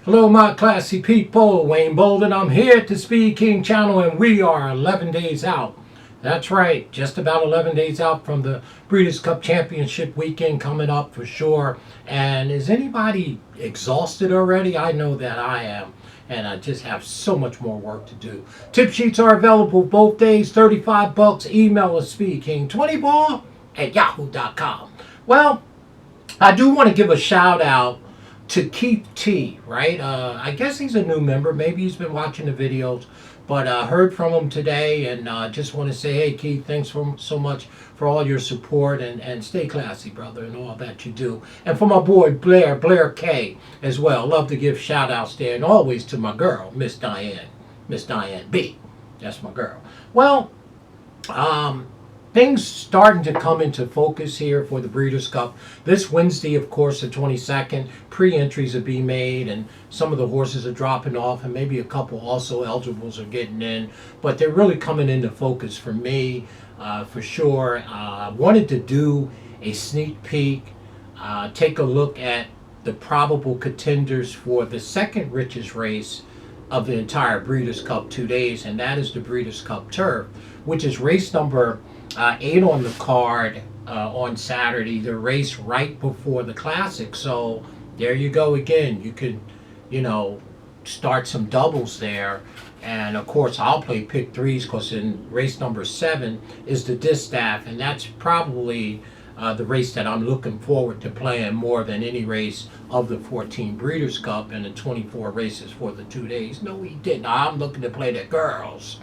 Hello, my classy people. Wayne Bolden. I'm here at the SpeedKing channel, and we are 11 days out. That's right, just about 11 days out from the Breeders' Cup Championship weekend coming up for sure. And is anybody exhausted already? I know that I am. And I just have so much more work to do. Tip sheets are available both days, 35 bucks. Email us SpeedKing20ball at yahoo.com. Well, I do want to give a shout out to Keith T, right? I guess he's a new member. Maybe he's been watching the videos, but heard from him today, and just want to say, hey, Keith, thanks so much for all your support, and stay classy, brother, and all that you do. And for my boy Blair K, as well. Love to give shout outs there, and always to my girl, Miss Diane B. That's my girl. Well, things starting to come into focus here for the Breeders' Cup. This Wednesday, of course, the 22nd, pre-entries are being made, and some of the horses are dropping off, and maybe a couple also eligibles are getting in. But they're really coming into focus for me, for sure. I wanted to do a sneak peek, take a look at the probable contenders for the second richest race of the entire Breeders' Cup 2 days, and that is the Breeders' Cup Turf, which is race number 8 on the card on Saturday, the race right before the Classic. So there you go again. You could, start some doubles there. And of course, I'll play pick threes because in race number 7 is the distaff, and that's probably the race that I'm looking forward to playing more than any race of the 14 Breeders' Cup and the 24 races for the 2 days. No, he didn't. I'm looking to play the girls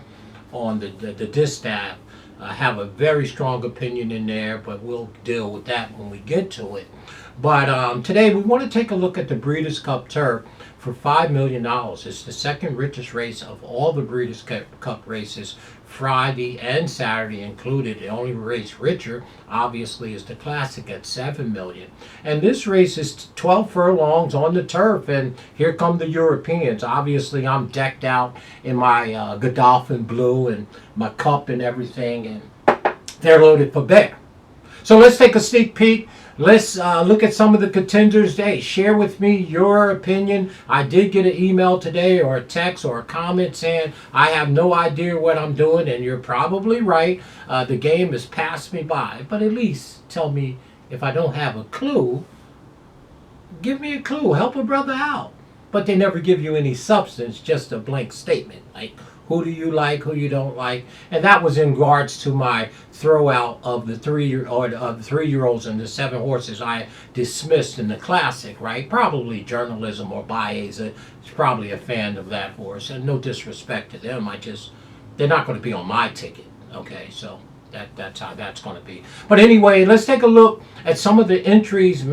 on the distaff. I have a very strong opinion in there, but we'll deal with that when we get to it. But today we want to take a look at the Breeders' Cup Turf for $5 million. It's the second richest race of all the Breeders' Cup races, Friday and Saturday included. The only race richer, obviously, is the Classic at $7 million. And this race is 12 furlongs on the turf, and here come the Europeans. Obviously, I'm decked out in my Godolphin blue and my cup and everything, and they're loaded for bear. So let's take a sneak peek. Let's look at some of the contenders. Hey, share with me your opinion. I did get an email today or a text or a comment saying I have no idea what I'm doing, and you're probably right. The game has passed me by. But at least tell me if I don't have a clue. Give me a clue. Help a brother out. But they never give you any substance, just a blank statement. Like, who do you like, who you don't like? And that was in regards to my throwout of the 3-year-olds and the 7 horses I dismissed in the Classic, right? Probably journalism or bias is probably a fan of that horse. And no disrespect to them. They're not going to be on my ticket. Okay, so that's how that's going to be. But anyway, let's take a look at some of the entries,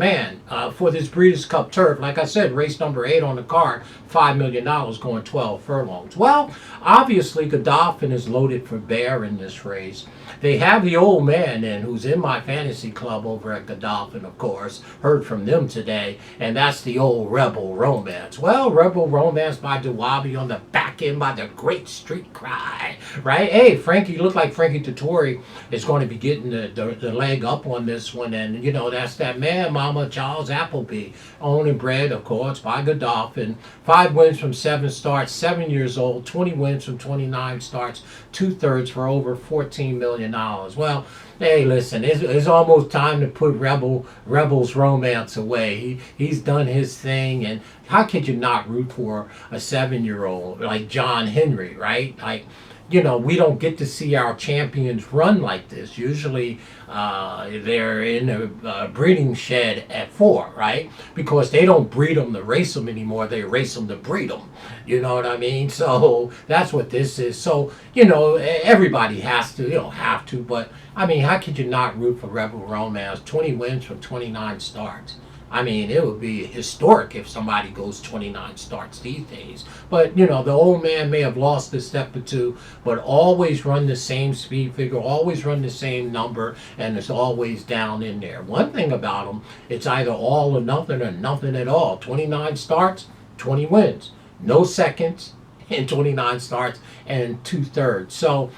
for this Breeders' Cup Turf. Like I said, race number 8 on the card, $5 million going 12 furlongs. Well, obviously, Godolphin is loaded for bear in this race. They have the old man who's in my fantasy club over at Godolphin, of course. Heard from them today, and that's the old Rebel Romance. Well, Rebel Romance by Dawabi on the back end by the Great Street Cry, right? Hey, Frankie, looked like Frankie Dettori is going to be getting the leg up on this one, and that's that man, Mama Charles Appleby, owned and bred, of course, by Godolphin. 5 wins from 7 starts, 7 years old, 20 wins from 29 starts, 2/3 for over $14 million. Well, hey, listen, it's almost time to put Rebel's Romance away. He's done his thing, and how could you not root for a 7-year-old like John Henry, right? Like, we don't get to see our champions run like this. Usually they're in a breeding shed at 4, right? Because they don't breed them to race them anymore. They race them to breed them. You know what I mean? So that's what this is. So, everybody has to. You don't have to, but, I mean, how could you not root for Rebel Romance? 20 wins from 29 starts. I mean, it would be historic if somebody goes 29 starts these days. But, the old man may have lost a step or two, but always run the same speed figure, always run the same number, and it's always down in there. One thing about them, it's either all or nothing at all. 29 starts, 20 wins. No seconds in 29 starts and 2/3. So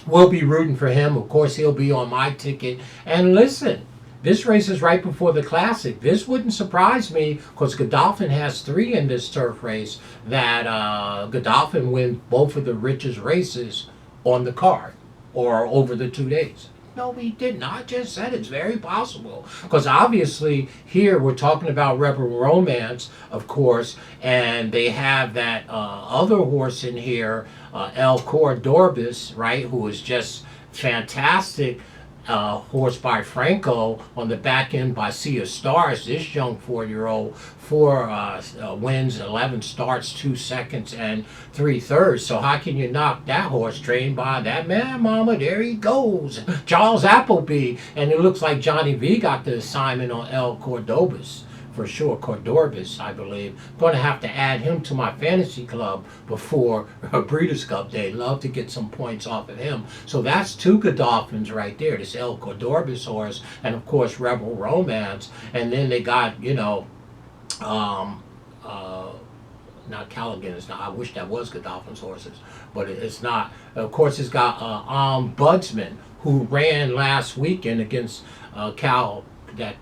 we'll be rooting for him. Of course, he'll be on my ticket. And listen, this race is right before the Classic. This wouldn't surprise me because Godolphin has 3 in this turf race that Godolphin win both of the richest races on the card or over the 2 days. No, he didn't. I just said it's very possible. Because obviously here we're talking about Rebel Romance, of course, and they have that other horse in here, El Cordorbis, right, who is just fantastic. Horse by Franco on the back end by Sea of Stars. This young 4-year-old, 4 wins, 11 starts, 2 seconds, and 3/3. So how can you knock that horse trained by that man, mama? There he goes, Charles Appleby, and it looks like Johnny V got the assignment on El Cordobas. For sure, Cordorbis, I believe. Going to have to add him to my fantasy club before Breeders' Cup Day. Love to get some points off of him. So that's 2 Godolphins right there. This El Cordorbis horse, and of course Rebel Romance. And then they got, you know, not Callaghan's. Now I wish that was Godolphin's horses, but it's not. Of course, it's got Budsman, who ran last weekend against Cal. That.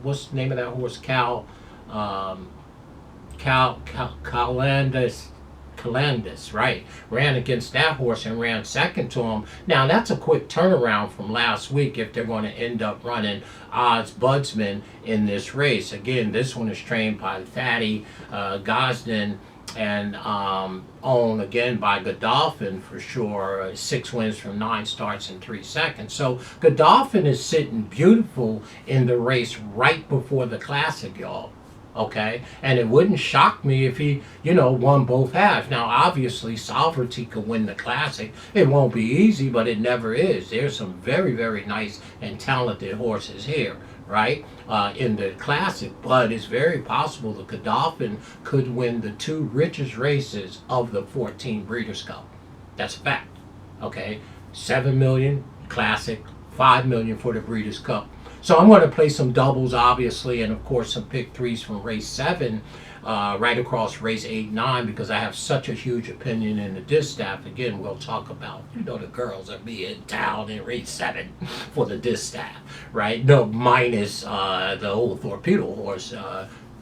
What's the name of that horse? Calandis, right? Ran against that horse and ran second to him. Now that's a quick turnaround from last week if they're going to end up running Odds Budsman in this race. Again, this one is trained by Thaddy Gosden and owned again by Godolphin for sure. 6 wins from 9 starts in 3 seconds. So Godolphin is sitting beautiful in the race right before the Classic, y'all. Okay, and it wouldn't shock me if he, you know, won both halves. Now, obviously, Sovereignty could win the Classic. It won't be easy, but it never is. There's some very, very nice and talented horses here, right, in the Classic. But it's very possible the Godolphin could win the 2 richest races of the 14 Breeders' Cup. That's a fact. Okay, 7 million Classic, 5 million for the Breeders' Cup. So I'm going to play some doubles, obviously, and of course some pick 3s from race 7, right across race 8, 9, because I have such a huge opinion in the distaff. Again, we'll talk about, you know, the girls are being down in race 7 for the distaff, right? No, minus the old torpedo horse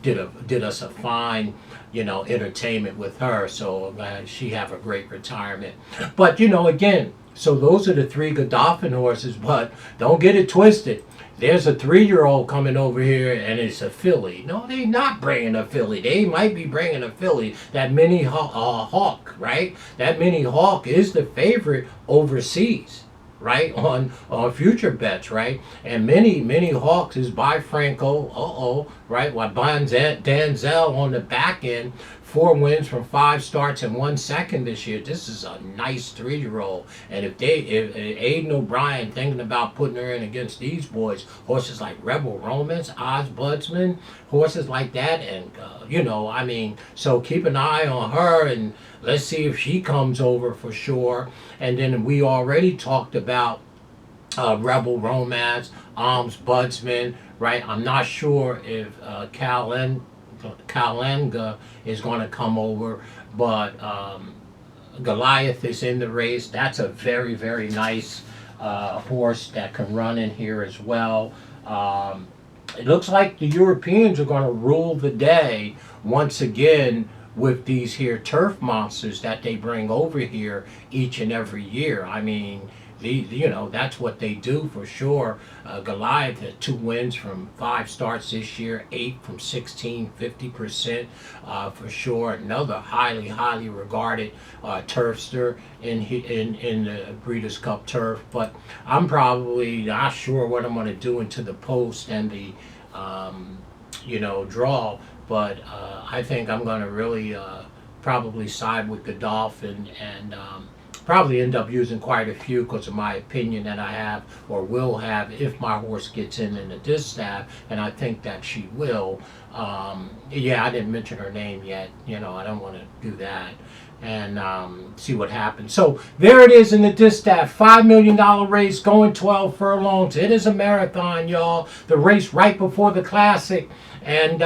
did us a fine, you know, entertainment with her. So she have a great retirement. But, you know, again, so those are the 3 Godolphin horses, but don't get it twisted. There's a 3-year-old coming over here and it's a filly. No, they're not bringing a filly. They might be bringing a filly. That mini hawk, right? That mini hawk is the favorite overseas, right? On future bets, right? And many hawks is by Franco. Right? While Dan Zelle on the back end, 4 wins from 5 starts in 1 second this year. This is a nice 3-year-old. And if Aiden O'Brien thinking about putting her in against these boys, horses like Rebel Romance, Odds Budsman, horses like that, and you know, I mean, so keep an eye on her and let's see if she comes over for sure. And then we already talked about Rebel Romance, Alms Budsman, right? I'm not sure if Kalanga is going to come over, but Goliath is in the race. That's a very, very nice horse that can run in here as well. It looks like the Europeans are going to rule the day once again with these here turf monsters that they bring over here each and every year. I mean, you know, that's what they do for sure. Goliath had 2 wins from 5 starts this year, 8 from 16, 50% for sure. Another highly regarded turfster in the Breeders' Cup turf. But I'm probably not sure what I'm going to do into the post and the you know, draw. But I think I'm going to really probably side with Godolphin and probably end up using quite a few because of my opinion that I have or will have if my horse gets in the distaff, and I think that she will. Yeah, I didn't mention her name yet. You know, I don't want to do that. And see what happens. So there it is in the distaff. $5 million race going 12 furlongs. It is a marathon, y'all. The race right before the Classic. And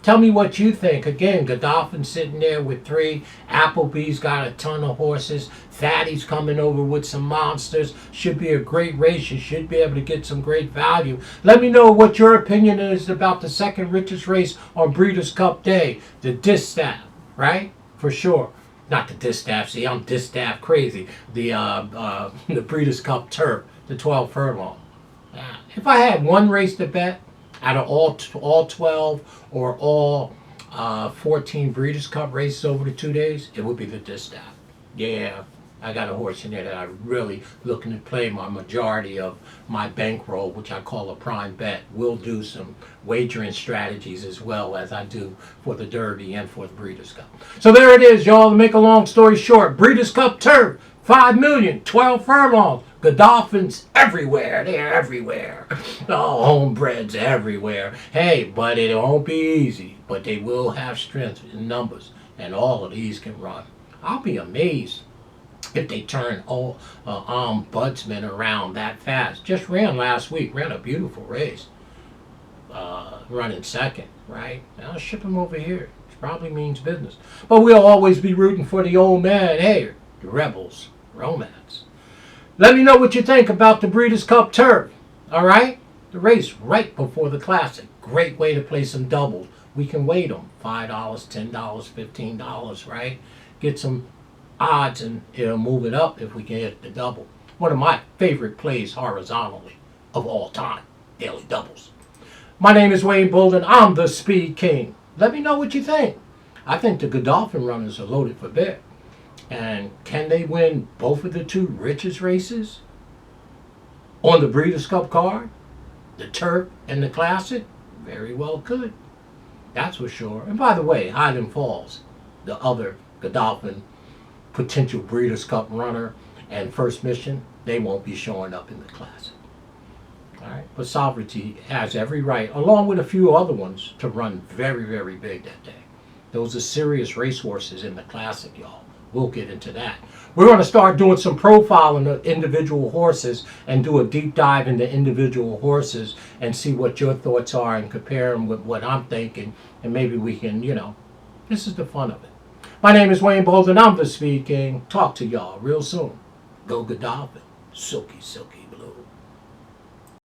tell me what you think. Again, Godolphin sitting there with 3. Applebee's got a ton of horses. Thaddeus coming over with some monsters. Should be a great race. You should be able to get some great value. Let me know what your opinion is about the second richest race on Breeders' Cup Day. The distaff, right? For sure. Not the distaff. See, I'm distaff crazy. The Breeders' Cup Turf, the 12 furlong. If I had one race to bet out of all 12 or all 14 Breeders' Cup races over the 2 days, it would be the distaff. Yeah, I got a horse in there that I'm really looking to play my majority of my bankroll, which I call a prime bet. We'll do some wagering strategies as well as I do for the Derby and for the Breeders' Cup. So there it is, y'all. To make a long story short, Breeders' Cup Turf, 5 million, 12 furlongs. Godolphins everywhere. They're everywhere. Oh, homebreds everywhere. Hey, but it won't be easy. But they will have strength in numbers. And all of these can run. I'll be amazed if they turn all ombudsman around that fast. Just ran last week. Ran a beautiful race. Running second, right? I'll ship him over here. Which probably means business. But we'll always be rooting for the old man. Hey, the Rebels. Romance. Let me know what you think about the Breeders' Cup Turf. All right? The race right before the Classic. Great way to play some doubles. We can weight them. $5, $10, $15, right? Get some odds and it'll move it up if we can hit the double. One of my favorite plays horizontally of all time. Daily doubles. My name is Wayne Bolden. I'm the Speed King. Let me know what you think. I think the Godolphin runners are loaded for bear. And can they win both of the 2 richest races on the Breeders' Cup card? The Turf and the Classic? Very well could. That's for sure. And by the way, Highland Falls, the other Godolphin potential Breeders' Cup runner and First Mission, they won't be showing up in the Classic. All right? But Sovereignty has every right, along with a few other ones, to run very, very big that day. Those are serious racehorses in the Classic, y'all. We'll get into that. We're going to start doing some profiling of individual horses and do a deep dive into individual horses and see what your thoughts are and compare them with what I'm thinking. And maybe we can, this is the fun of it. My name is Wayne Bolden. I'm the Speed King. Talk to y'all real soon. Go Godolphin. Silky, silky.